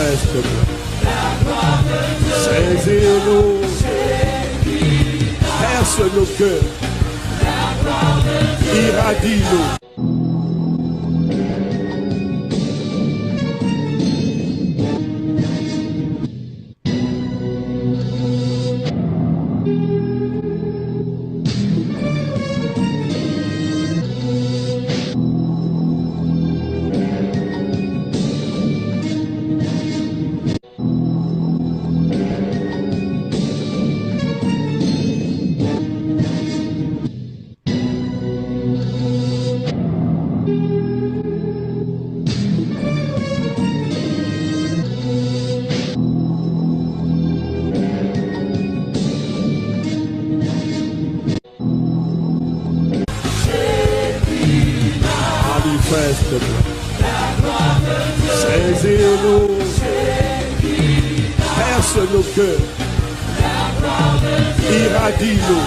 Manifeste-moi. Saisis-nous. Perce nos cœurs. Irradie-nous. Manifeste-moi. Saisis-nous. Perce nos cœurs. Irradie-nous.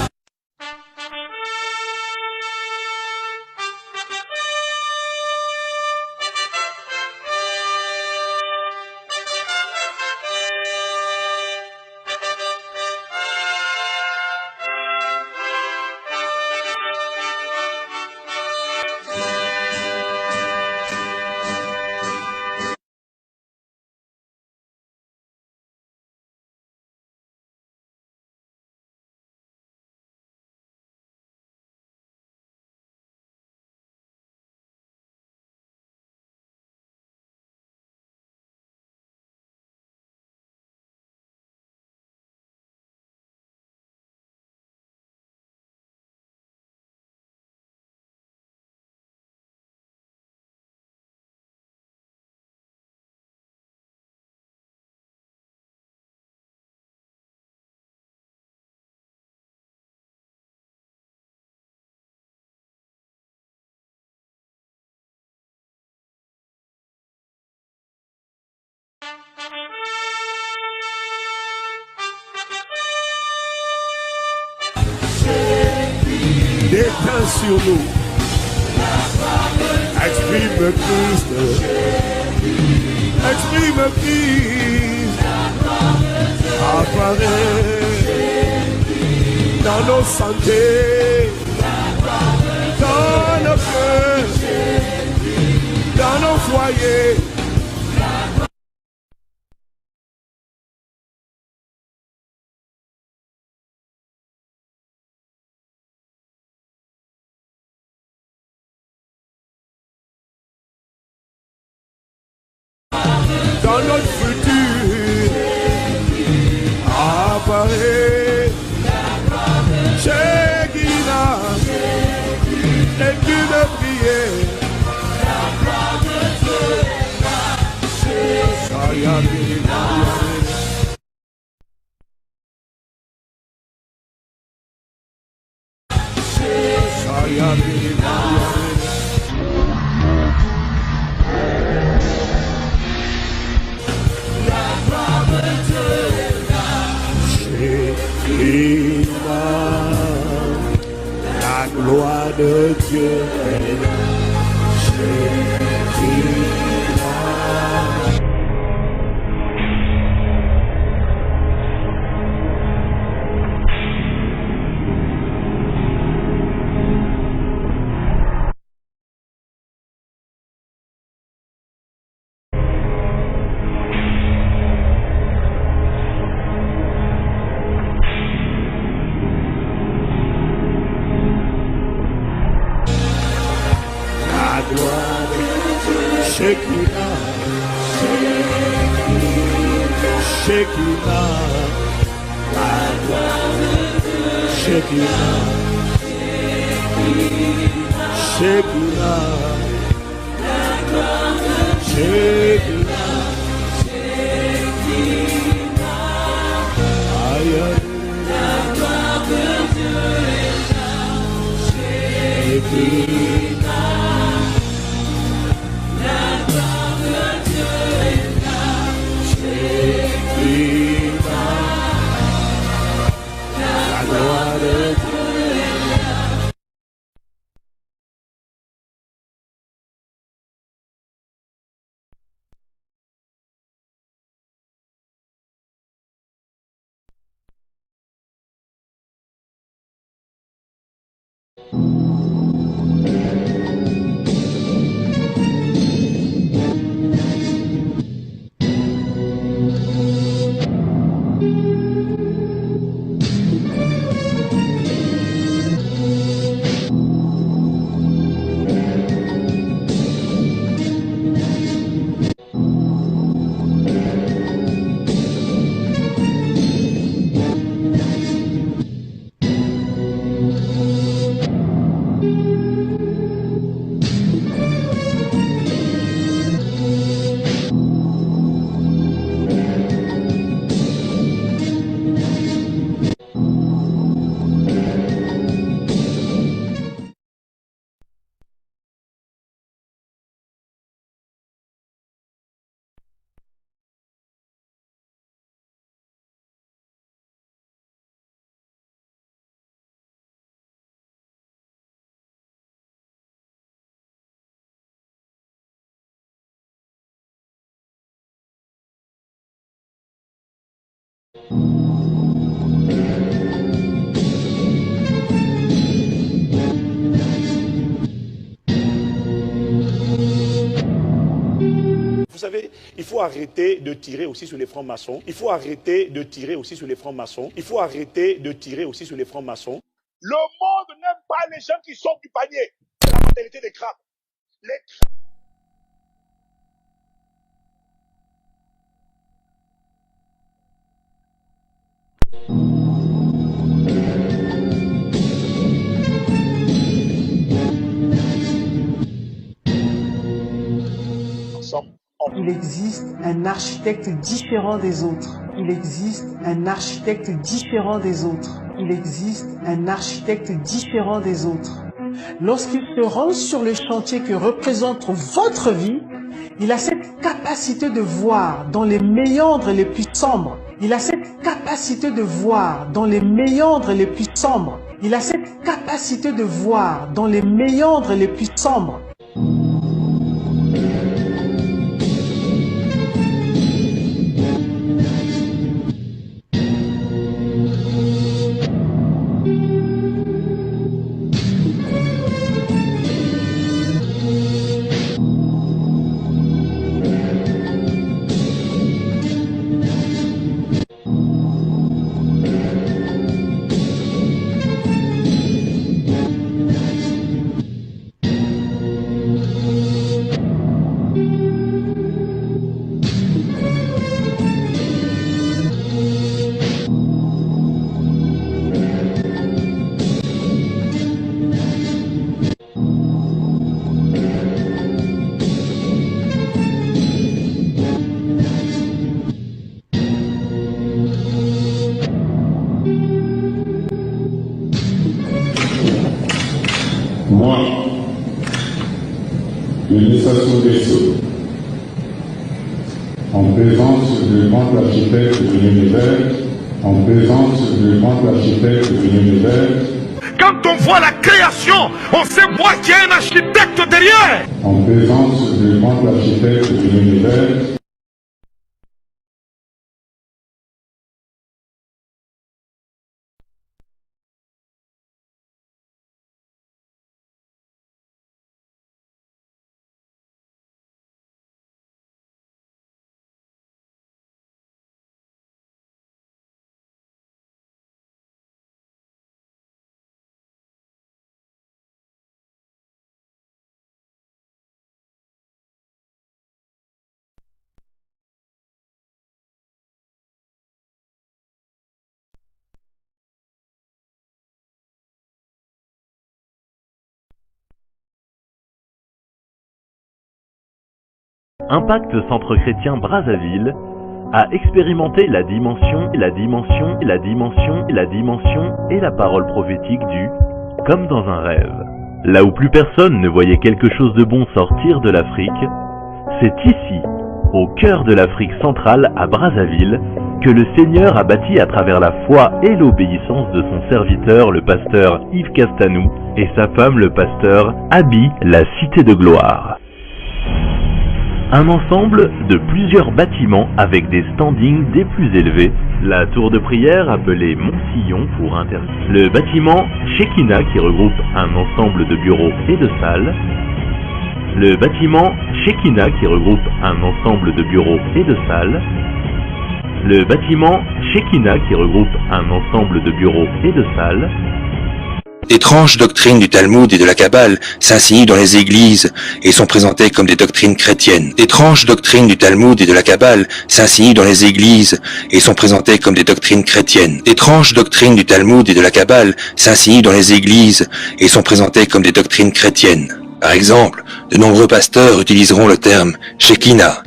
Déteins sur nous. Exprime Christ. Exprime Christ. Apparaît dans nos santé, dans nos cœurs, dans nos foyers. Dans notre futur, apparaît Shekinah, et tu de prier. La gloire de Dieu est là. Shekinah, Shekinah, Shekinah, Shekinah, Shekinah, Shekinah. Vous savez, il faut arrêter de tirer aussi sur les francs-maçons. Il faut arrêter de tirer aussi sur les francs-maçons. Il faut arrêter de tirer aussi sur les francs-maçons. Le monde n'aime pas les gens qui sortent du panier. C'est la mentalité des crabes. Les Il existe un architecte différent des autres. Il existe un architecte différent des autres. Il existe un architecte différent des autres. Lorsqu'il se rend sur le chantier que représente votre vie, il a cette capacité de voir dans les méandres les plus sombres. Il a cette capacité de voir dans les méandres les plus sombres. Il a cette capacité de voir dans les méandres les plus sombres. Moi, Denis Sassou Nguesso, en présence du grand architecte de l'univers, en présence du grand architecte de l'univers. Quand on voit la création, on sait moi qu'il y a un architecte derrière. En présence du grand architecte de l'univers. Impact Centre Chrétien Brazzaville a expérimenté la dimension et la parole prophétique du « comme dans un rêve ». Là où plus personne ne voyait quelque chose de bon sortir de l'Afrique, c'est ici, au cœur de l'Afrique centrale à Brazzaville, que le Seigneur a bâti à travers la foi et l'obéissance de son serviteur le pasteur Yves Castanou et sa femme le pasteur Abi la Cité de Gloire. Un ensemble de plusieurs bâtiments avec des standings des plus élevés La tour de prière appelée Mont-Sillon pour le bâtiment Shekinah qui regroupe un ensemble de bureaux et de salles. Le bâtiment Shekinah qui regroupe un ensemble de bureaux et de salles. Le bâtiment Shekinah qui regroupe un ensemble de bureaux et de salles. D'étranges doctrines du Talmud et de la Kabbale s'insinuent dans les églises et sont présentées comme des doctrines chrétiennes. D'étranges doctrines du Talmud et de la Kabbale s'insinuent dans les églises et sont présentées comme des doctrines chrétiennes. D'étranges doctrines du Talmud et de la Kabbale s'insinuent dans les églises et sont présentées comme des doctrines chrétiennes. Par exemple, de nombreux pasteurs utiliseront le terme Shekinah,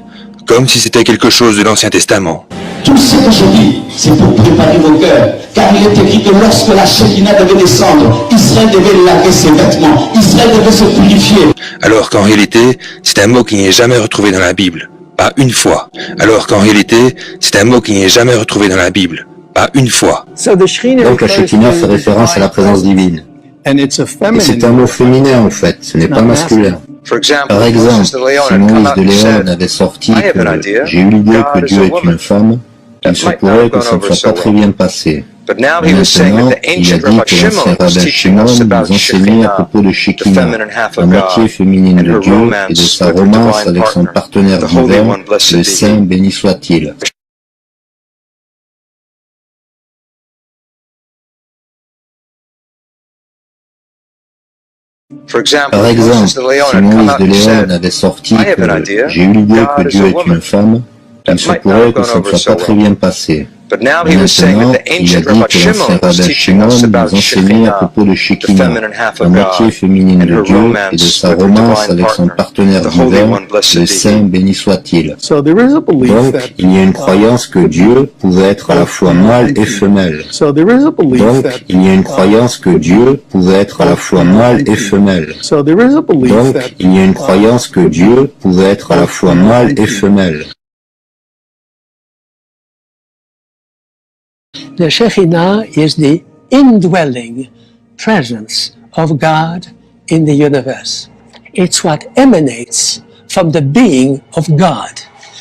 comme si c'était quelque chose de l'Ancien Testament. Tout ce que je dis, c'est pour préparer vos cœurs. Car il est écrit que lorsque la Shekinah devait descendre, Israël devait laver ses vêtements. Israël devait se purifier. Alors qu'en réalité, c'est un mot qui n'est jamais retrouvé dans la Bible. Pas une fois. Alors qu'en réalité, c'est un mot qui n'est jamais retrouvé dans la Bible. Pas une fois. Donc la Shekinah fait référence à la présence divine. Et c'est un mot féminin en fait, ce n'est pas masculin. Par exemple, si Moïse de Léon avait sorti que j'ai eu l'idée que Dieu est une femme, il se pourrait que ça ne soit pas très bien passé. Mais maintenant, il a dit que l'ancien rabbin Shimon nous enseignait à propos de Shekinah, la moitié féminine de Dieu et de sa romance avec son partenaire divin, le Saint béni soit-il. Par exemple, si Moïse de Léon avait sorti que j'ai eu l'idée que Dieu est une femme, il se pourrait que ça ne soit pas très bien passé. Mais maintenant, il a dit que l'ancien rabbin Shimon nous enseignait à propos de Shekinah, la moitié féminine de Dieu et de sa romance avec son partenaire divin, le Saint béni soit-il. Donc, il y a une croyance que Dieu pouvait être à la fois mâle et femelle. Donc, il y a une croyance que Dieu pouvait être à la fois mâle et femelle. Donc, il y a une croyance que Dieu pouvait être à la fois mâle et femelle. The Shekinah is the indwelling presence of God in the universe. It's what emanates from the being of God.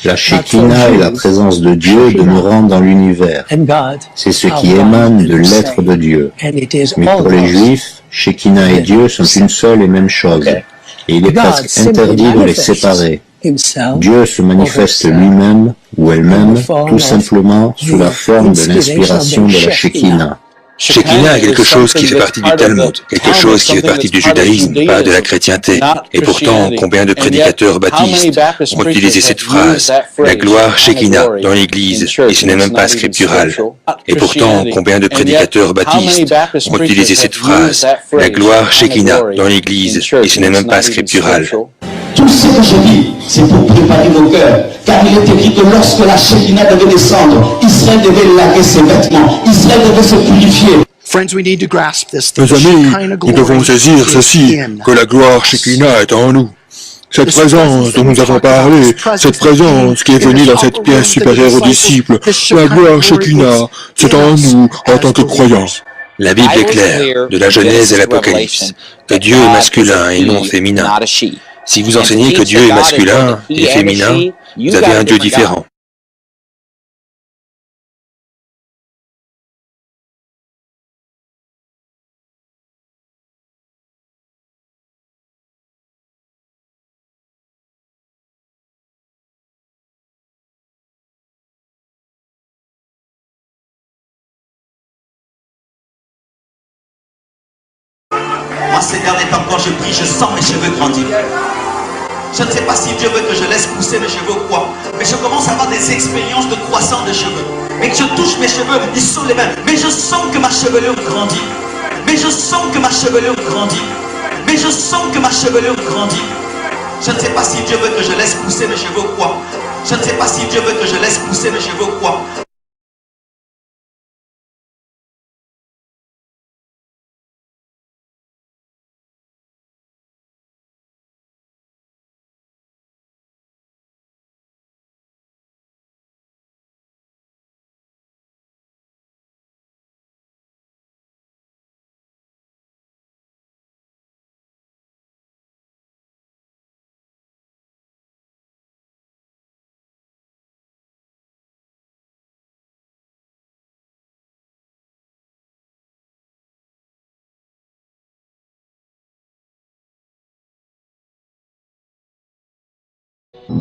La Shekinah est la présence de Dieu demeurant dans l'univers. C'est ce qui émane de l'être de Dieu. Mais pour les Juifs, Shekinah et Dieu sont une seule et même chose. Et il est presque interdit de les séparer. Dieu se manifeste lui-même ou elle-même tout simplement sous la forme de l'inspiration de la Shekinah. Shekinah est quelque chose qui fait partie du Talmud, quelque chose qui fait partie du judaïsme, pas de la chrétienté. Et pourtant, combien de prédicateurs baptistes ont utilisé cette phrase, la gloire Shekinah, dans l'Église, et ce n'est même pas scriptural. Et pourtant, combien de prédicateurs baptistes ont utilisé cette phrase, la gloire Shekinah, dans l'Église, et ce n'est même pas scriptural. Tout ce que je dis, c'est pour préparer vos cœurs. Car il est écrit que lorsque la Shekinah devait descendre, Israël devait laver ses vêtements. Israël devait se purifier. Mes amis, nous devons saisir ceci, que la gloire Shekinah est en nous. Cette présence dont nous avons parlé, cette présence qui est venue dans cette pièce supérieure aux disciples, la gloire Shekinah, c'est en nous en tant que croyants. La Bible est claire, de la Genèse à l'Apocalypse, que Dieu est masculin et non féminin. Si vous enseignez que Dieu est masculin et féminin, vous avez un Dieu différent. Moi, Seigneur, les temps quand je prie, je sens mes cheveux grandir. Je ne sais pas si Dieu veut que je laisse pousser mes cheveux ou quoi, mais je commence à avoir des expériences de croissance de cheveux. Et que je touche mes cheveux, ils sont les mêmes. Mais je sens que ma chevelure grandit. Mais je sens que ma chevelure grandit. Mais je sens que ma chevelure grandit. Je ne sais pas si Dieu veut que je laisse pousser mes cheveux ou quoi. Je ne sais pas si Dieu veut que je laisse pousser mes cheveux ou quoi. La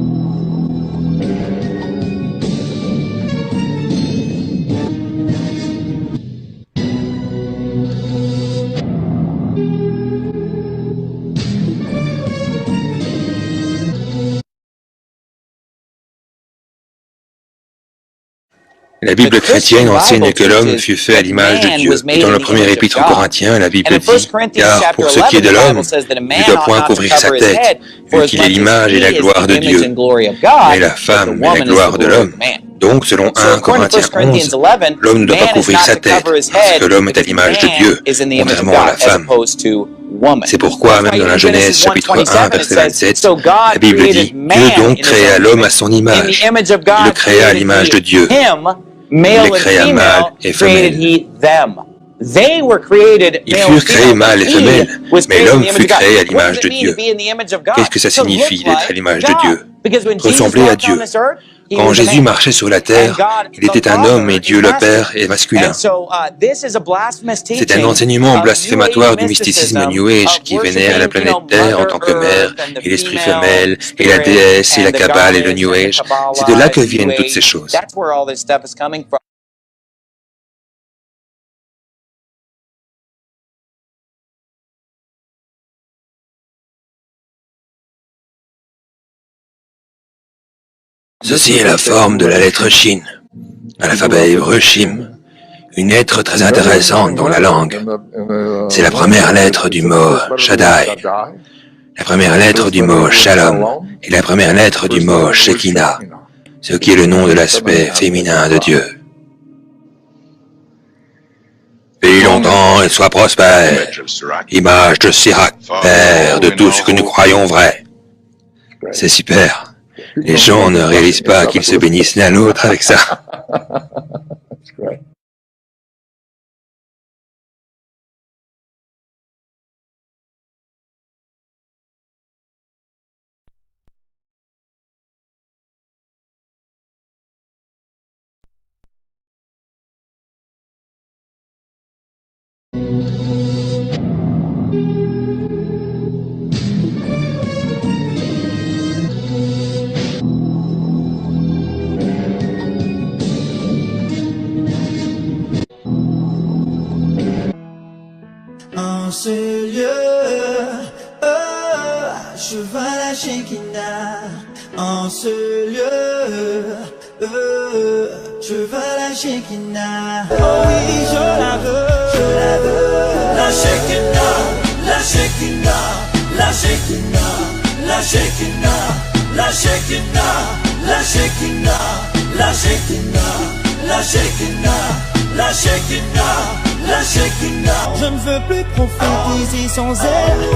Bible chrétienne enseigne que l'homme fut fait à l'image de Dieu. Et dans le premier épître aux Corinthiens, la Bible dit « Car pour ce qui est de l'homme, il ne doit point couvrir sa tête, vu qu'il est l'image et la gloire de Dieu. Mais la femme est la gloire de l'homme. » Donc, selon 1 Corinthiens 11, l'homme ne doit pas couvrir sa tête, parce que l'homme est à l'image de Dieu, contrairement à la femme. C'est pourquoi, même dans la Genèse chapitre 1, verset 27, la Bible dit « Dieu donc créa l'homme à son image. Il le créa à l'image de Dieu. Il les créa mâle et femelle. » Ils furent créés mâle et femelle, mais l'homme fut créé à l'image de Dieu. Qu'est-ce que ça signifie d'être à l'image de Dieu? Ressembler à Dieu. Quand Jésus marchait sur la terre, il était un homme et Dieu le Père est masculin. C'est un enseignement blasphématoire du mysticisme New Age qui vénère la planète Terre en tant que mère et l'esprit femelle et la déesse et la Kabbale et le New Age. C'est de là que viennent toutes ces choses. Ceci est la forme de la lettre Shin, à l'alphabet hébreu Shim, une lettre très intéressante dans la langue. C'est la première lettre du mot Shaddai, la première lettre du mot Shalom et la première lettre du mot Shekinah, ce qui est le nom de l'aspect féminin de Dieu. Vis longtemps et sois prospère, image de Sirac, père de tout ce que nous croyons vrai. C'est super. Les gens ne réalisent pas qu'ils se bénissent l'un l'autre avec ça. En ce lieu, je vois la Shekinah. En ce lieu, je vois la Shekinah. Oh oui, je la veux, la Shekinah, la Shekinah, la Shekinah, la Shekinah, la Shekinah, la Shekinah, la Shekinah, la Shekinah, la Shekinah, la Shekinah. Je ne veux plus prophétiser sans elle.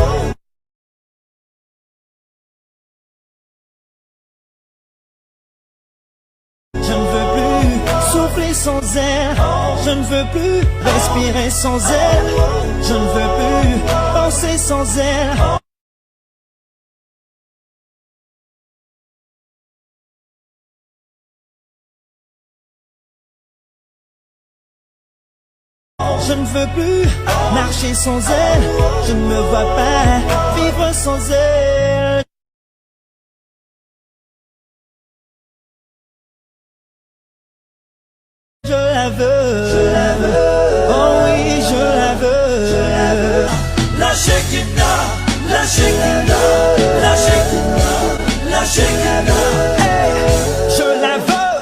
Je ne veux plus souffler sans elle. Je ne veux plus respirer sans elle. Je ne veux plus penser sans elle. Je ne veux plus marcher sans elle. Je ne me vois pas vivre sans elle. Je la veux, oh oui, je la veux. La Shekinah, la Shekinah, la Shekinah, la Shekinah. Hey, je la veux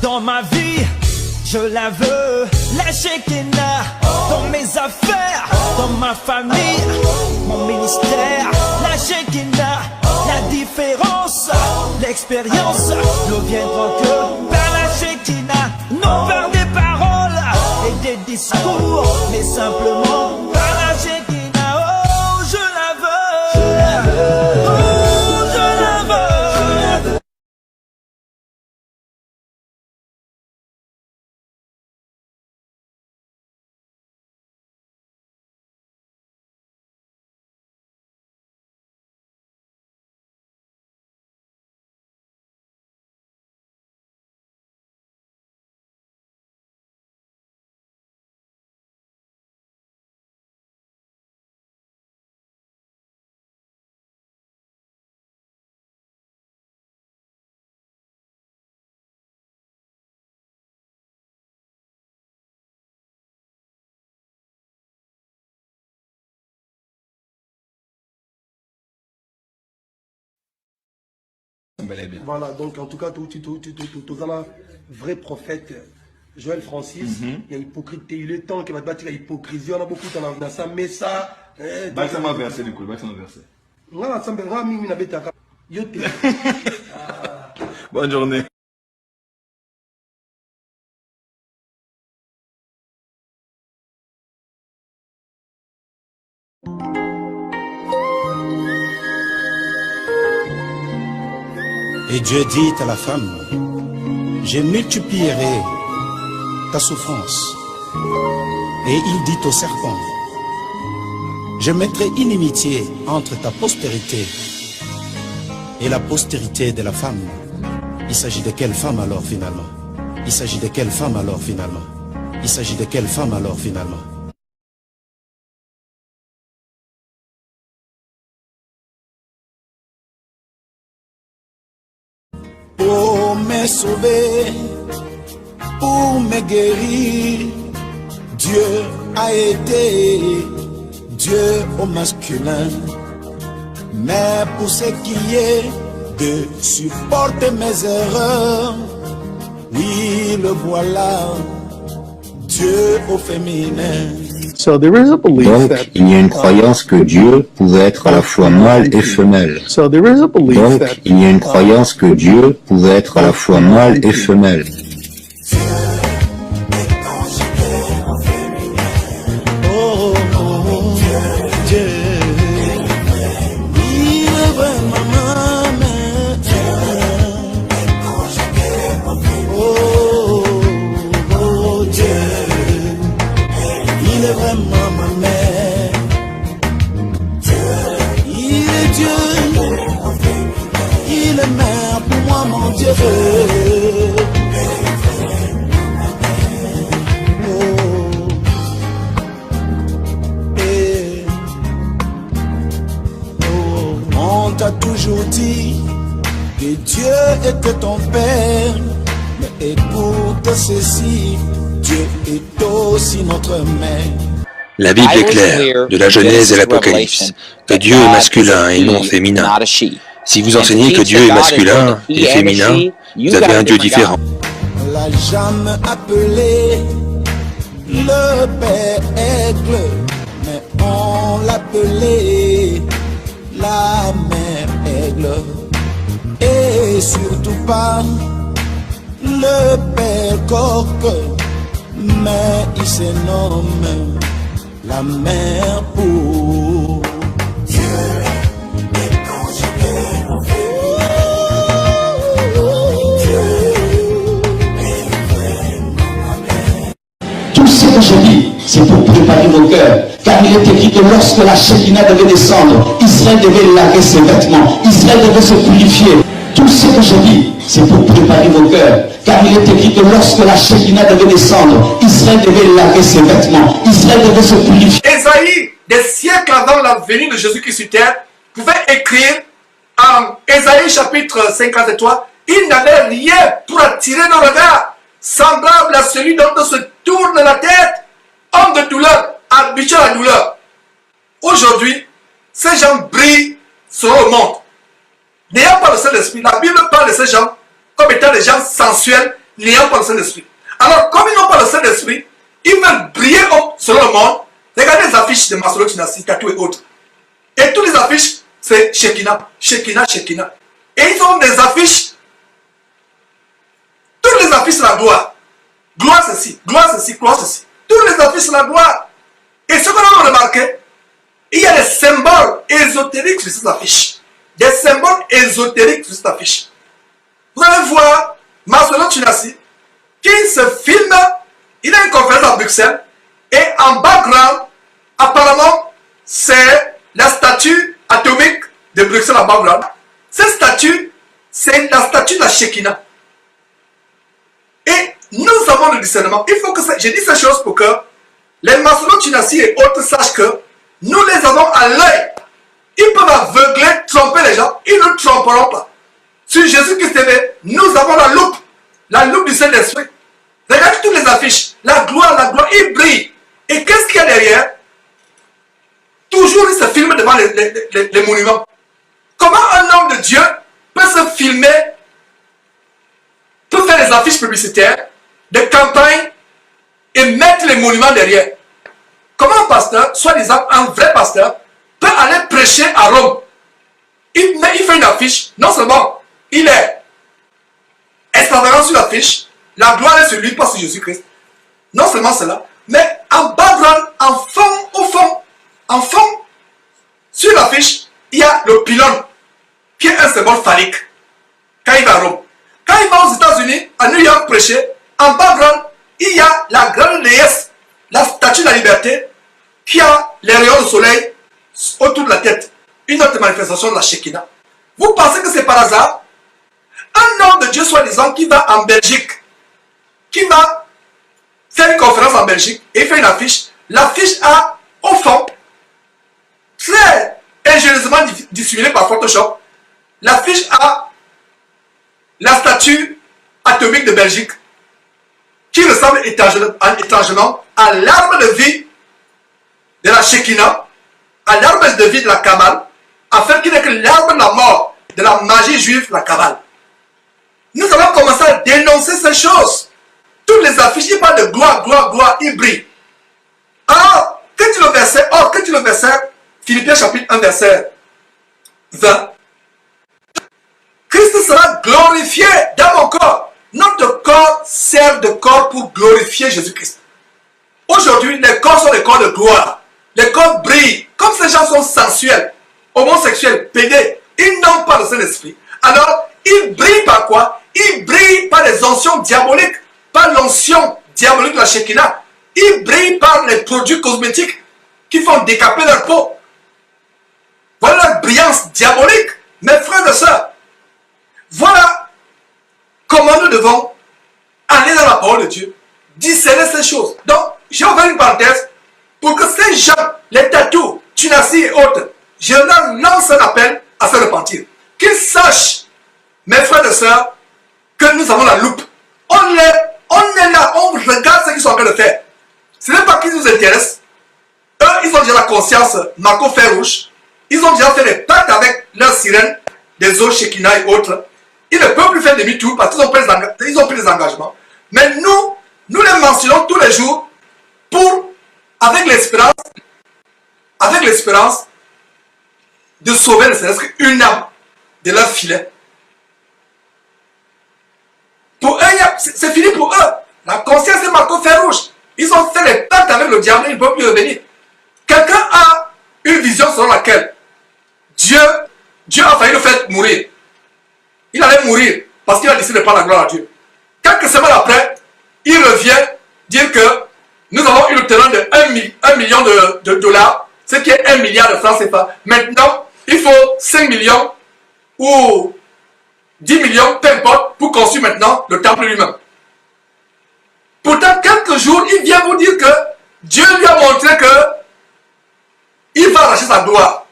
dans ma vie, je la veux. La Shekinah dans mes affaires, dans ma famille, mon ministère. La Shekinah, la différence, l'expérience ne viendra que par la Shekinah. Non par des paroles et des discours, mais simplement par la Shekinah. Oh, je la veux, oh, je la veux. Voilà, donc en tout cas, tout un vrai prophète, Joël Francis, il y a hypocrité, il est temps qu'il va te battre la hypocrisie, on a beaucoup dans ça, mais ça... ça m'a versé du coup, ça m'a versé. Bonne journée. Et Dieu dit à la femme, je multiplierai ta souffrance. Et il dit au serpent, je mettrai inimitié entre ta postérité et la postérité de la femme. Il s'agit de quelle femme alors finalement? Il s'agit de quelle femme alors finalement? Il s'agit de quelle femme alors finalement? Pour me sauver, pour me guérir, Dieu a été Dieu au masculin. Mais pour ce qui est de supporter mes erreurs, oui, le voilà, Dieu au féminin. Donc, il y a une croyance que Dieu pouvait être à la fois mâle et femelle. Donc, il y a une croyance que Dieu pouvait être à la fois mâle et femelle. On t'a toujours dit que Dieu était ton Père, mais écoute ceci, Dieu est aussi notre Mère. La Bible est claire, de la Genèse à l'Apocalypse, que Dieu est masculin et non féminin. Si vous enseignez que Dieu est masculin et féminin, vous avez un Dieu différent. On l'a jamais appelé le Père Aigle, mais on l'appelait la Mère Aigle. Et surtout pas le Père Coq, mais il se nomme la Mère pour Dieu. Tout ce que je dis, c'est pour préparer vos cœurs. Car il est écrit que lorsque la Shekinah devait descendre, Israël devait laver ses vêtements, Israël devait se purifier. Tout ce que je dis, c'est pour préparer vos cœurs. Car il est écrit que lorsque la Shekinah devait descendre, Israël devait laver ses vêtements, Israël devait se purifier. Ésaïe, des siècles avant la venue de Jésus-Christ sur terre, pouvait écrire en Ésaïe chapitre 53, il n'avait rien pour attirer nos regards, semblable à celui dont on se tourne la tête, homme de douleur, habitué à la douleur. Aujourd'hui, ces gens brillent sur le monde. N'ayant pas le Saint-Esprit, la Bible parle de ces gens comme étant des gens sensuels, n'ayant pas le Saint-Esprit. Alors, comme ils n'ont pas le Saint-Esprit, ils veulent briller sur le monde. Regardez les affiches de Maslow, Tunasi, Tatou et autres. Et toutes les affiches, c'est Shekinah, Shekinah, Shekinah. Et ils ont des affiches. Toutes les affiches, c'est la gloire. Gloire ceci, gloire ceci, gloire ceci. Toutes les affiches, c'est la gloire. Et ce que nous avons remarqué, il y a des symboles ésotériques sur ces affiches. Des symboles ésotériques sur cette affiche. Vous allez voir Maslow Tunasi qui se filme, il a une conférence à Bruxelles et en background, apparemment, c'est la statue atomique de Bruxelles en background. Cette statue, c'est la statue de la Shekinah. Et nous avons le discernement. Il faut que je dise ces choses pour que les Maslow Tunasi et autres sachent que nous les avons à l'œil. Ils peuvent aveugler, tromper les gens, ils ne tromperont pas. Sur Jésus-Christ TV, nous avons la loupe du Saint-Esprit. Regardez toutes les affiches, la gloire, il brille. Et qu'est-ce qu'il y a derrière? Toujours, il se filme devant les monuments. Comment un homme de Dieu peut se filmer, peut faire des affiches publicitaires, des campagnes et mettre les monuments derrière. Comment un pasteur, soi-disant un vrai pasteur, peut aller prêcher à Rome? Il fait une affiche, non seulement il est extravagant sur l'affiche, la gloire est sur lui, pas sur Jésus-Christ. Non seulement cela, mais en background, en fond, sur l'affiche, il y a le pylône, qui est un symbole phallique, quand il va à Rome. Quand il va aux États-Unis, à New York prêcher, en background, il y a la grande déesse, la statue de la liberté, qui a les rayons de soleil autour de la tête. Une autre manifestation de la Shekinah. Vous pensez que c'est par hasard? Un homme de Dieu soi-disant qui va en Belgique, qui va faire une conférence en Belgique et il fait une affiche. L'affiche a, au fond, très ingénieusement dissimulée par Photoshop, l'affiche a la statue atomique de Belgique qui ressemble étrangement à l'arbre de vie de la Shekinah, à l'arbre de vie de la Kabbale, afin qu'il n'est que l'arbre de la mort de la magie juive, la Kabbale. Nous allons commencer à dénoncer ces choses. Toutes les affiches, il parle de gloire, gloire, gloire, il brille. Alors, que tu le verset, Philippiens chapitre 1, verset 20, Christ sera glorifié dans mon corps. Notre corps sert de corps pour glorifier Jésus-Christ. Aujourd'hui, les corps sont des corps de gloire. Les corps brillent. Comme ces gens sont sensuels, homosexuels, pédés, ils n'ont pas de Saint-Esprit. Alors, ils brillent par quoi? Ils brillent par les onction diaboliques, par l'onction diabolique de la Shekinah. Ils brillent par les produits cosmétiques qui font décaper leur peau. Voilà la brillance diabolique, mes frères et sœurs. Voilà comment nous devons aller dans la parole de Dieu, discerner ces choses. Donc, j'ai ouvert une parenthèse pour que ces gens, les tatous, Tunasi et autres, je leur lance un appel à se repentir. Qu'ils sachent, mes frères et sœurs, que nous avons la loupe. On est là, on regarde ce qu'ils sont en train de faire. Ce n'est pas qu'ils nous intéressent. Eux, ils ont déjà la conscience Marco Fer Rouge. Ils ont déjà fait des pactes avec leurs sirènes, des eaux Shekinah et autres. Ils ne peuvent plus faire demi-tour parce qu'ils ont pris des engagements. Mais nous les mentionnons tous les jours pour, avec l'espérance de sauver ne serait-ce qu'une âme de leur filet. Pour eux, c'est fini pour eux. La conscience est marteau fer rouge. Ils ont fait les pactes avec le diable, ils ne peuvent plus revenir. Quelqu'un a une vision selon laquelle Dieu a failli le faire mourir. Il allait mourir parce qu'il a décidé de prendre la gloire à Dieu. Quelques semaines après, il revient dire que nous avons eu le terrain de 1 million de dollars, ce qui est 1 milliard de francs CFA. Maintenant, il faut 5 millions ou 10 millions, peu importe, pour construire maintenant le temple lui-même. Pourtant, quelques jours, il vient vous dire que Dieu lui a montré que il va arracher sa gloire.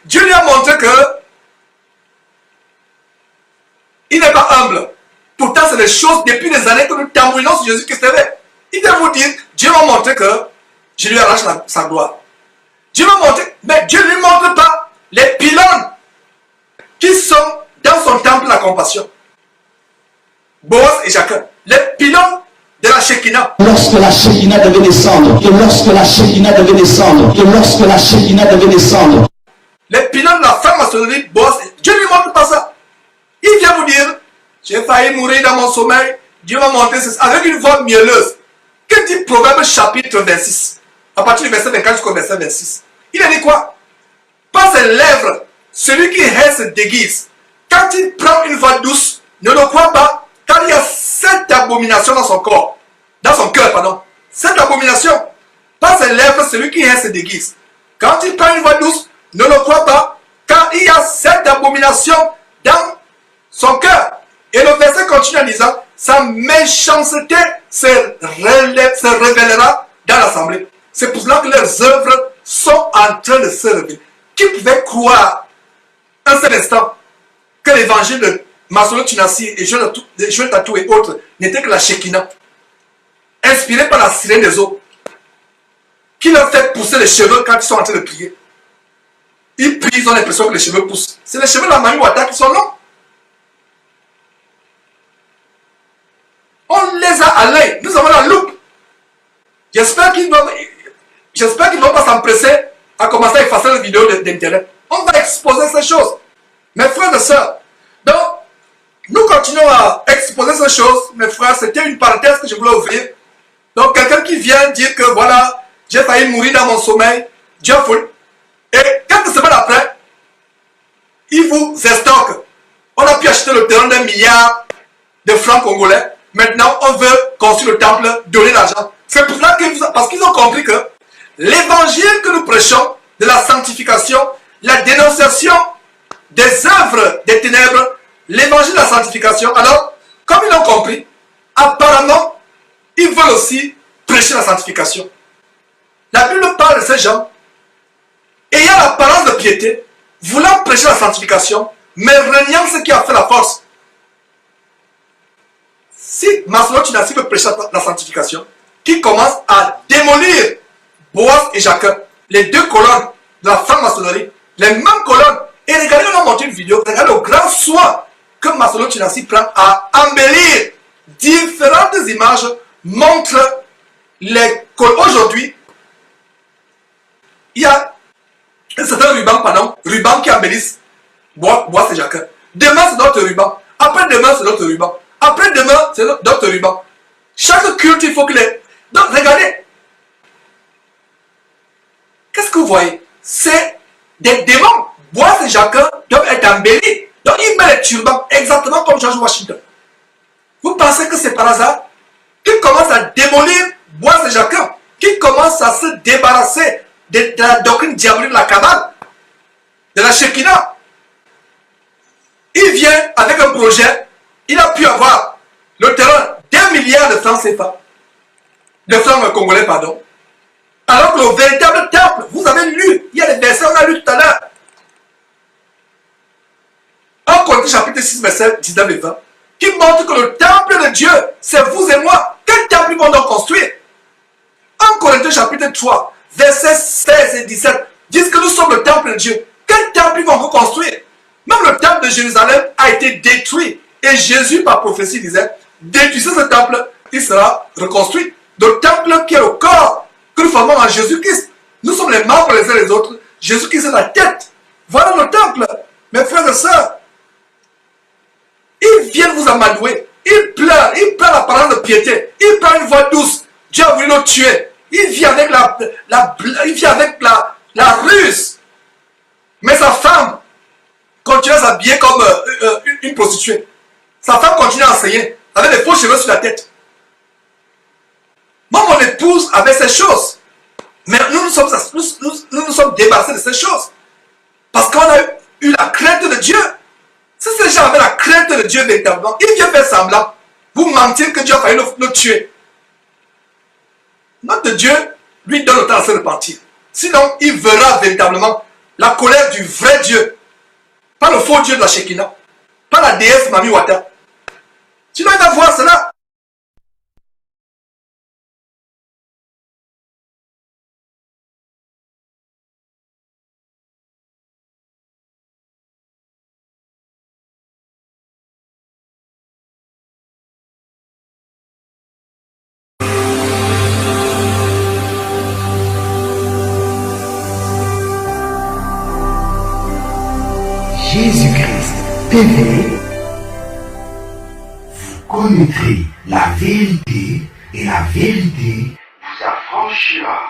Dieu lui a montré que il n'est pas humble. Pourtant, c'est des choses depuis des années que nous tambourinons sur Jésus-Christ. Il vient vous dire, Dieu m'a montré que je lui arrache sa gloire. Dieu m'a montré, mais Dieu ne lui montre pas les pylônes qui sont dans son temple de la compassion. Boaz et Jacob, les pylônes de la Shekinah. Lorsque la Shekinah devait descendre, les pylônes de la franc-maçonnerie, Boaz, Dieu ne lui montre pas ça. Il vient vous dire, j'ai failli mourir dans mon sommeil, Dieu m'a montré ceci, avec une voix mielleuse. Que dit Proverbe chapitre 26, à partir du verset 24 jusqu'au verset 26. Il a dit quoi? Par ses lèvres, celui qui hait se déguise. Quand il prend une voix douce, ne le crois pas, car il y a 7 abominations dans son corps. Dans son cœur, pardon. 7 abominations. Par ses lèvres, celui qui hait se déguise. Quand il prend une voix douce, ne le crois pas, car il y a 7 abominations dans son cœur. Et le verset continue en disant, sa méchanceté se révélera dans l'assemblée. C'est pour cela que leurs œuvres sont en train de se révéler. Qui pouvait croire un seul instant que l'évangile de Masolo Tunasi et Joël Tatou et autres n'était que la Shekinah, inspiré par la sirène des eaux, qui leur fait pousser les cheveux quand ils sont en train de prier. Ils prient, ils ont l'impression que les cheveux poussent. C'est les cheveux de la Mami Wata qui sont longs. nous avons la loupe. J'espère qu'ils ne vont pas s'empresser à commencer à effacer les vidéos d'Internet. On va exposer ces choses. Mes frères et sœurs, donc, nous continuons à exposer ces choses. Mes frères, c'était une parenthèse que je voulais ouvrir. Donc, quelqu'un qui vient dire que voilà, j'ai failli mourir dans mon sommeil, Dieu a voulu. Et quelques semaines après, il vous estocke. On a pu acheter le terrain d'1 milliard de francs congolais. Maintenant, on veut construire le temple, donner l'argent. C'est pour cela parce qu'ils ont compris que l'évangile que nous prêchons de la sanctification, la dénonciation des œuvres des ténèbres, l'évangile de la sanctification. Alors, comme ils l'ont compris, apparemment, ils veulent aussi prêcher la sanctification. La Bible parle de ces gens ayant l'apparence de piété, voulant prêcher la sanctification, mais reniant ce qui a fait la force. Si Maslow Tunasi veut prêcher la sanctification, qui commence à démolir Boaz et Jacques, les deux colonnes de la franc-maçonnerie, les mêmes colonnes, et regardez, on a monté une vidéo, regardez le grand soin que Maslow Tunasi prend à embellir différentes images, montrent les colonnes. Aujourd'hui, il y a un certain ruban qui embellissent Boaz et Jacques. Demain, c'est notre ruban. Après-demain, c'est notre ruban. Après-demain, c'est notre ruban. Chaque culte, il faut que les... Donc, regardez. Qu'est-ce que vous voyez? C'est des démons. Boaz et Jacques doivent être embellis. Donc, ils mettent les turbans, exactement comme George Washington. Vous pensez que c'est par hasard qu'ils commencent à démolir Boaz et Jacques, qu'ils commencent à se débarrasser de la doctrine diabolique de la Kabbale, de la Shekinah. Il vient avec un projet. Il a pu avoir le terrain d'1 milliard de francs CFA, de francs congolais, pardon. Alors que le véritable temple, vous avez lu, il y a des versets, on a lu tout à l'heure. En Corinthiens chapitre 6, verset 19 et 20, qui montre que le temple de Dieu, c'est vous et moi. Quel temple ils vont donc construire? En Corinthiens chapitre 3, versets 16 et 17, disent que nous sommes le temple de Dieu. Quel temple ils vont reconstruire? Même le temple de Jérusalem a été détruit. Et Jésus, par prophétie, disait, détruisez ce temple, il sera reconstruit. Le temple qui est le corps que nous formons en Jésus-Christ. Nous sommes les membres les uns les autres. Jésus-Christ est la tête. Voilà le temple. Mes frères et sœurs, ils viennent vous amadouer. Ils pleurent l'apparence de piété. Ils pleurent une voix douce. Dieu a voulu nous tuer. Il vit avec la ruse. Mais sa femme continue à s'habiller comme une prostituée. Sa femme continue à enseigner avec des faux cheveux sur la tête. Moi, mon épouse avait ces choses. Mais nous nous sommes débarrassés de ces choses. Parce qu'on a eu la crainte de Dieu. Si ces gens avaient la crainte de Dieu véritablement, ils viennent faire semblant. Vous mentir que Dieu a failli nous tuer. Notre Dieu lui donne le temps à se repentir. Sinon, il verra véritablement la colère du vrai Dieu. Pas le faux Dieu de la Shekinah. Pas la déesse Mami Wata. Sinon, il va voir cela. Jésus-Christ TV, vous connaîtrez la vérité et la vérité vous affranchira.